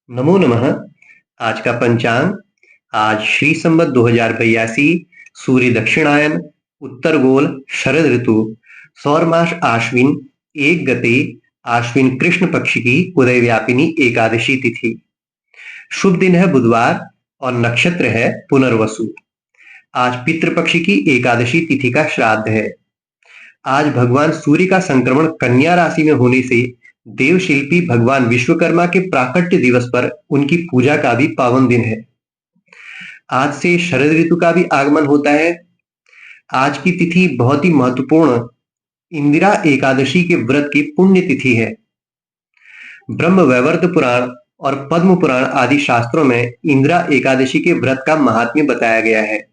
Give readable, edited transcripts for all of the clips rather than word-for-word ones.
नमो नमः। आज का पंचांग। आज श्री संवत 2082, सूर्य दक्षिणायन, उत्तर गोल, शरद ऋतु, सौर मास आश्विन, एक गते, आश्विन कृष्ण पक्ष की उदय व्यापिनी एकादशी तिथि। शुभ दिन है बुधवार और नक्षत्र है पुनर्वसु। आज पितृपक्ष की एकादशी तिथि का श्राद्ध है। आज भगवान सूर्य का संक्रमण कन्या राशि में होने से देवशिल्पी भगवान विश्वकर्मा के प्राकट्य दिवस पर उनकी पूजा का भी पावन दिन है। आज से शरद ऋतु का भी आगमन होता है। आज की तिथि बहुत ही महत्वपूर्ण इंदिरा एकादशी के व्रत की पुण्य तिथि है। ब्रह्म वैवर्त पुराण और पद्म पुराण आदि शास्त्रों में इंदिरा एकादशी के व्रत का महात्म्य बताया गया है।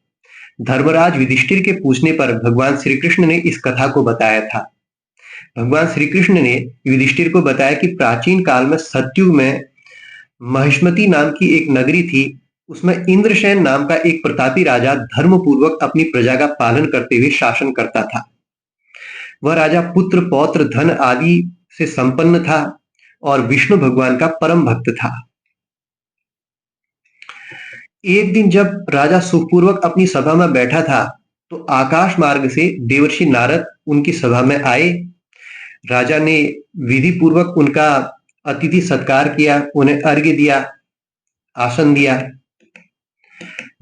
धर्मराज युधिष्ठिर के पूछने पर भगवान श्री कृष्ण ने इस कथा को बताया था। भगवान श्री कृष्ण ने युधिष्ठिर को बताया कि प्राचीन काल में सतयुग में महिष्मति नाम की एक नगरी थी। उसमें इंद्रसेन नाम का एक प्रतापी राजा धर्मपूर्वक अपनी प्रजा का पालन करते हुए शासन करता था। वह राजा पुत्र पौत्र धन आदि से संपन्न था और विष्णु भगवान का परम भक्त था। एक दिन जब राजा सुखपूर्वक अपनी सभा में बैठा था तो आकाश मार्ग से देवर्षि नारद उनकी सभा में आए। राजा ने विधि पूर्वक उनका अतिथि सत्कार किया, उन्हें अर्घ्य दिया, आसन दिया।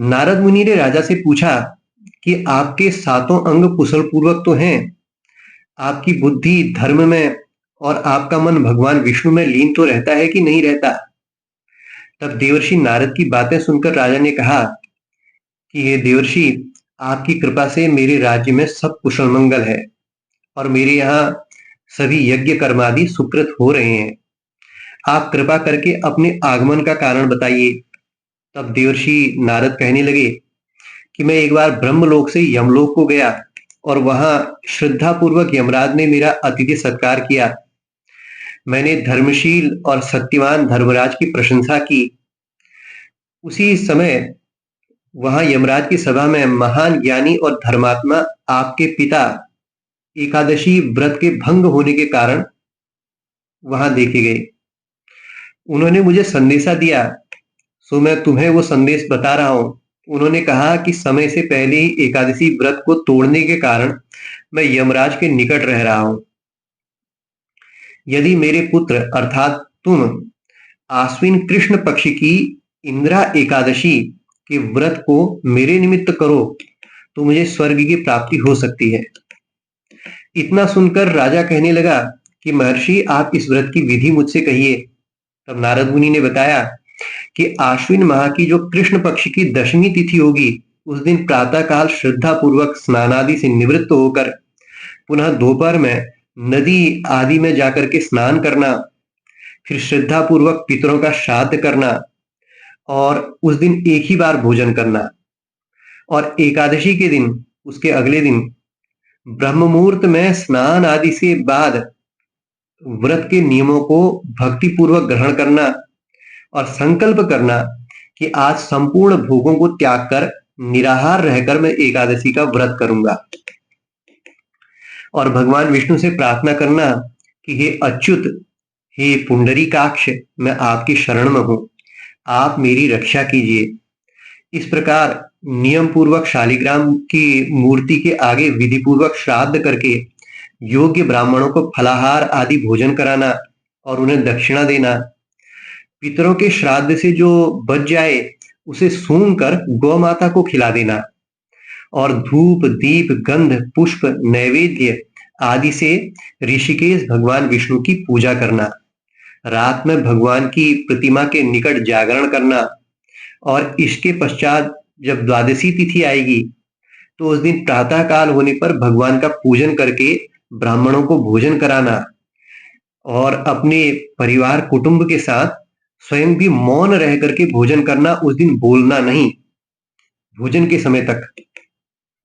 नारद मुनि ने राजा से पूछा कि आपके सातों अंग कुशल पूर्वक तो हैं, आपकी बुद्धि धर्म में और आपका मन भगवान विष्णु में लीन तो रहता है कि नहीं रहता। तब देवर्षि नारद की बातें सुनकर राजा ने कहा कि हे देवर्षि, आपकी कृपा से मेरे राज्य में सब कुशल मंगल है और मेरे यहाँ सभी यज्ञ कर्मादि सुकृत हो रहे हैं। आप कृपा करके अपने आगमन का कारण बताइए। तब देवर्षि नारद कहने लगे कि मैं एक बार ब्रह्मलोक से यमलोक को गया और वहां श्रद्धा पूर्वक यमराज ने मेरा अतिथि सत्कार किया। मैंने धर्मशील और सत्यवान धर्मराज की प्रशंसा की। उसी समय वहां यमराज की सभा में महान ज्ञानी और धर्मात्मा आपके पिता एकादशी व्रत के भंग होने के कारण वहां देखे गए। उन्होंने मुझे संदेशा दिया, सो मैं तुम्हें वो संदेश बता रहा हूं। उन्होंने कहा कि समय से पहले ही एकादशी व्रत को तोड़ने के कारण मैं यमराज के निकट रह रहा हूं। यदि मेरे पुत्र अर्थात तुम आश्विन कृष्ण पक्ष की इंदिरा एकादशी के व्रत को मेरे निमित्त करो तो मुझे स्वर्ग की प्राप्ति हो सकती है। इतना सुनकर राजा कहने लगा कि महर्षि, आप इस व्रत की विधि मुझसे कहिए। तब नारद मुनि ने बताया कि आश्विन माह की जो कृष्ण पक्ष की दशमी तिथि होगी, उस दिन प्रातः काल श्रद्धा पूर्वक स्नानादि से निवृत्त होकर पुनः दोपहर में नदी आदि में जाकर के स्नान करना, फिर श्रद्धा पूर्वक पितरों का श्राद्ध करना और उस दिन एक ही बार भोजन करना, और एकादशी के दिन उसके अगले दिन ब्रह्म मुहूर्त में स्नान आदि से बाद व्रत के नियमों को भक्ति पूर्वक ग्रहण करना और संकल्प करना कि आज संपूर्ण भोगों को त्याग कर निराहार रहकर मैं एकादशी का व्रत करूंगा। और भगवान विष्णु से प्रार्थना करना कि हे अच्युत, हे पुंडरीकाक्ष, मैं आपकी शरण में हूं, आप मेरी रक्षा कीजिए। इस प्रकार नियम पूर्वक शालिग्राम की मूर्ति के आगे विधि पूर्वक श्राद्ध करके योग्य ब्राह्मणों को फलाहार आदि भोजन कराना और उन्हें दक्षिणा देना। पितरों के श्राद्ध से जो बच जाए उसे सूंघ कर गौ माता को खिला देना और धूप दीप गंध पुष्प नैवेद्य आदि से ऋषिकेश भगवान विष्णु की पूजा करना। रात में भगवान की प्रतिमा के निकट जागरण करना और इसके पश्चात जब द्वादशी तिथि आएगी तो उस दिन प्रातः काल होने पर भगवान का पूजन करके ब्राह्मणों को भोजन कराना और अपने परिवार कुटुंब के साथ स्वयं भी मौन रह करके भोजन करना। उस दिन बोलना नहीं, भोजन के समय तक,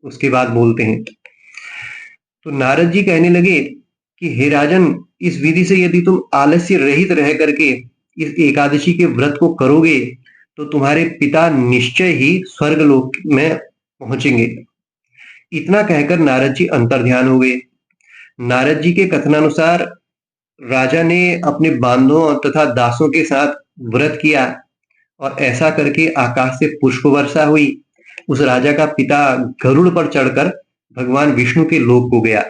उसके बाद बोलते हैं। तो नारद जी कहने लगे कि हे राजन, इस विधि से यदि तुम आलस्य रहित रह करके इस एकादशी के व्रत को करोगे तो तुम्हारे पिता निश्चय ही स्वर्ग लोक में पहुंचेंगे। इतना कहकर नारद जी अंतर्ध्यान हो गए। नारद जी के कथनानुसार राजा ने अपने बांधों तथा दासों के साथ व्रत किया और ऐसा करके आकाश से पुष्प वर्षा हुई। उस राजा का पिता गरुड़ पर चढ़कर भगवान विष्णु के लोक को गया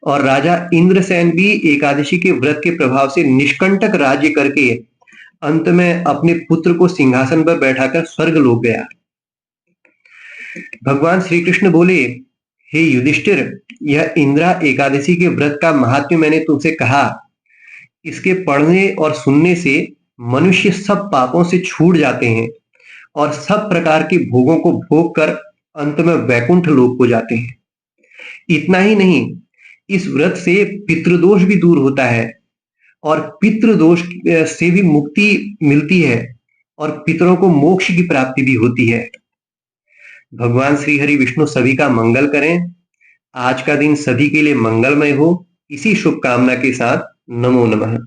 और राजा इंद्रसेन भी एकादशी के व्रत के प्रभाव से निष्कंटक राज्य करके अंत में अपने पुत्र को सिंहासन पर बैठाकर स्वर्ग लोक गया। भगवान श्री कृष्ण बोले, हे युधिष्ठिर, यह इंद्रा एकादशी के व्रत का महात्म्य मैंने तुमसे कहा। इसके पढ़ने और सुनने से मनुष्य सब पापों से छूट जाते हैं और सब प्रकार के भोगों को भोग कर अंत में वैकुंठ लोक को जाते हैं। इतना ही नहीं, इस व्रत से पितृदोष भी दूर होता है और पितृदोष से भी मुक्ति मिलती है और पितरों को मोक्ष की प्राप्ति भी होती है। भगवान श्री हरि विष्णु सभी का मंगल करें। आज का दिन सभी के लिए मंगलमय हो, इसी शुभकामना के साथ नमो नमः।